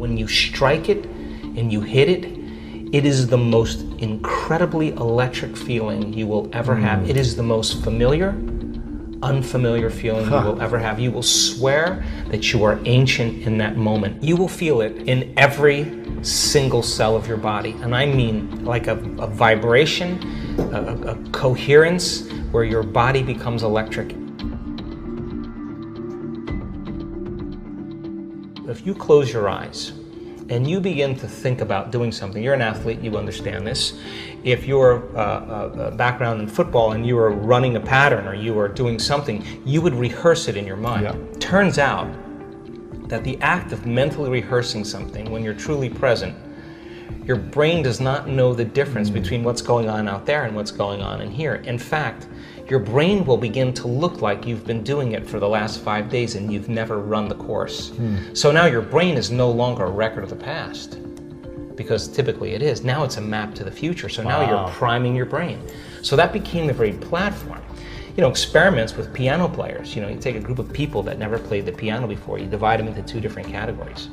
When you strike it and you hit it, it is the most incredibly electric feeling you will ever have. It is the most familiar, unfamiliar feeling you will ever have. You will swear that you are ancient in that moment. You will feel it in every single cell of your body. And I mean like a vibration, a coherence where your body becomes electric. If you close your eyes and you begin to think about doing something, you're an athlete, you understand this. If you're a background in football and you are running a pattern or you are doing something, you would rehearse it in your mind. Yeah. Turns out that the act of mentally rehearsing something when you're truly present, your brain does not know the difference between what's going on out there and what's going on in here. In fact, your brain will begin to look like you've been doing it for the last 5 days and you've never run the course. So now your brain is no longer a record of the past, because typically it is. Now it's a map to the future. So now you're priming your brain. So that became the very platform. You know, experiments with piano players. You know, you take a group of people that never played the piano before, you divide them into 2 different categories.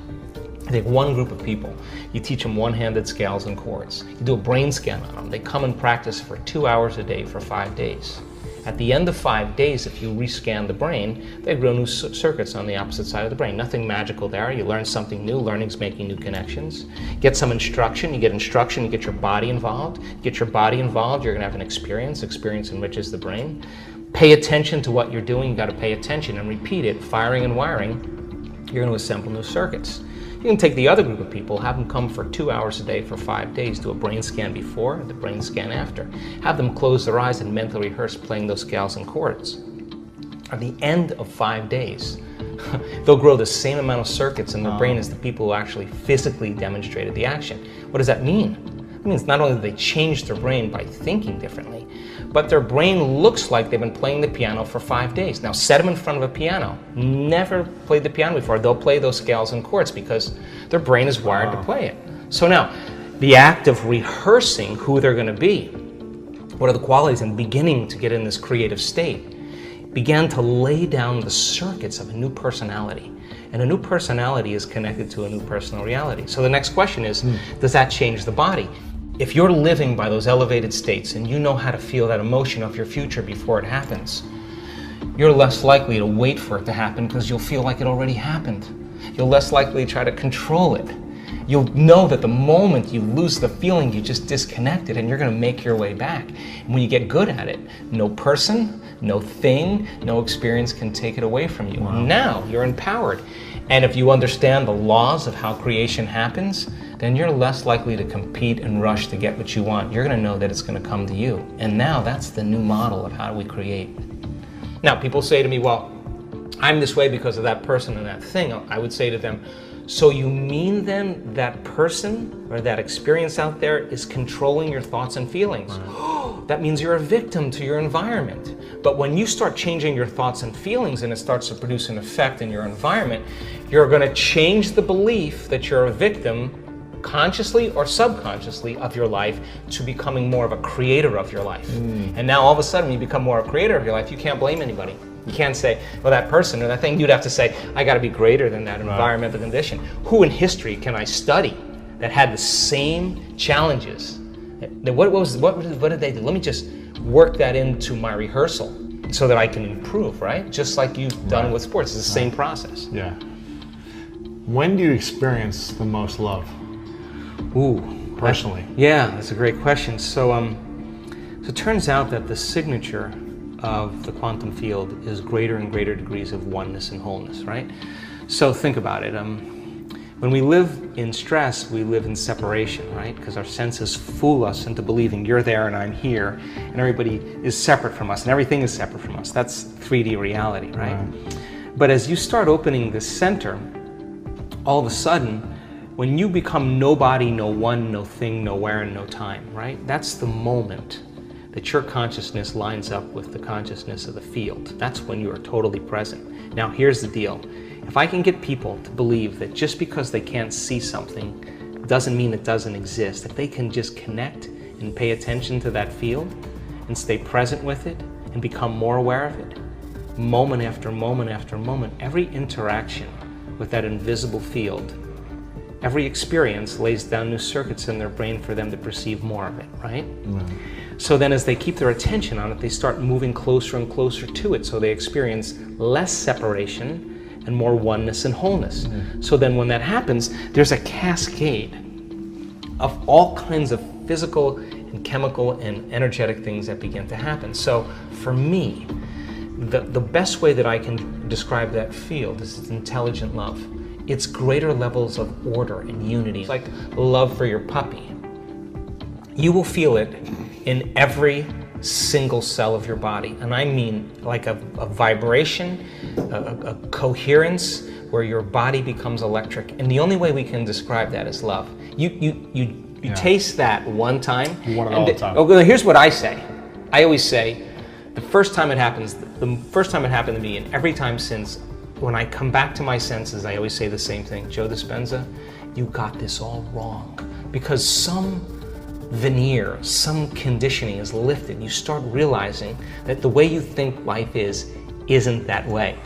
You take one group of people, you teach them one-handed scales and chords. You do a brain scan on them. They come and practice for 2 hours a day for 5 days. At the end of 5 days, if you rescan the brain, they grow new circuits on the opposite side of the brain. Nothing magical there. You learn something new. Learning's making new connections. Get some instruction. You get instruction. You get your body involved. Get your body involved. You're going to have an experience. Experience enriches the brain. Pay attention to what you're doing. You got to pay attention and repeat it. Firing and wiring. You're going to assemble new circuits. You can take the other group of people, have them come for 2 hours a day for 5 days, do a brain scan before, the brain scan after. Have them close their eyes and mentally rehearse playing those scales and chords. At the end of 5 days, they'll grow the same amount of circuits in their brain as the people who actually physically demonstrated the action. What does that mean? It means not only do they change their brain by thinking differently, but their brain looks like they've been playing the piano for 5 days. Now set them in front of a piano. Never played the piano before. They'll play those scales and chords because their brain is wired to play it. So now, the act of rehearsing who they're going to be, what are the qualities, and beginning to get in this creative state, began to lay down the circuits of a new personality. And a new personality is connected to a new personal reality. So the next question is, does that change the body? If you're living by those elevated states and you know how to feel that emotion of your future before it happens, you're less likely to wait for it to happen because you'll feel like it already happened. You're less likely to try to control it. You'll know that the moment you lose the feeling, you just disconnected, and you're going to make your way back. And when you get good at it, no person, no thing, no experience can take it away from you. Now you're empowered. And if you understand the laws of how creation happens, then you're less likely to compete and rush to get what you want. You're going to know that it's going to come to you. And now that's the new model of how we create. Now, people say to me, well, I'm this way because of that person and that thing. I would say to them, so you mean then that person or that experience out there is controlling your thoughts and feelings? That means you're a victim to your environment. But when you start changing your thoughts and feelings and it starts to produce an effect in your environment, you're going to change the belief that you're a victim, consciously or subconsciously, of your life to becoming more of a creator of your life. And now all of a sudden you become more a creator of your life, you can't blame anybody. You can't say, well, that person or that thing. You'd have to say, I got to be greater than that environmental condition. Who in history can I study that had the same challenges? What did they do? Let me just work that into my rehearsal so that I can improve, right? Just like you've done with sports. It's the same process. Yeah. When do you experience the most love? Ooh. Personally. Yeah, that's a great question. So it turns out that the signature of the quantum field is greater and greater degrees of oneness and wholeness, right? So think about it. When we live in stress, we live in separation, right? Because our senses fool us into believing you're there and I'm here, and everybody is separate from us, and everything is separate from us. That's 3D reality, right? But as you start opening the center, all of a sudden, when you become nobody, no one, no thing, nowhere, and no time, right? That's the moment that your consciousness lines up with the consciousness of the field. That's when you are totally present. Now, here's the deal. If I can get people to believe that just because they can't see something doesn't mean it doesn't exist, if they can just connect and pay attention to that field and stay present with it and become more aware of it, moment after moment after moment, every interaction with that invisible field every experience lays down new circuits in their brain for them to perceive more of it, right? So then as they keep their attention on it, they start moving closer and closer to it, so they experience less separation and more oneness and wholeness. So then when that happens, there's a cascade of all kinds of physical and chemical and energetic things that begin to happen. So for me, the best way that I can describe that field is it's intelligent love. It's greater levels of order and unity. It's like love for your puppy. You will feel it in every single cell of your body. And I mean like a vibration, a coherence where your body becomes electric. And the only way we can describe that is love. You taste that one time. You want it all the time. Oh, well, here's what I say. I always say, the first time it happens, the first time it happened to me, and every time since, when I come back to my senses, I always say the same thing. Joe Dispenza, you got this all wrong. Because some veneer, some conditioning is lifted. You start realizing that the way you think life is, isn't that way.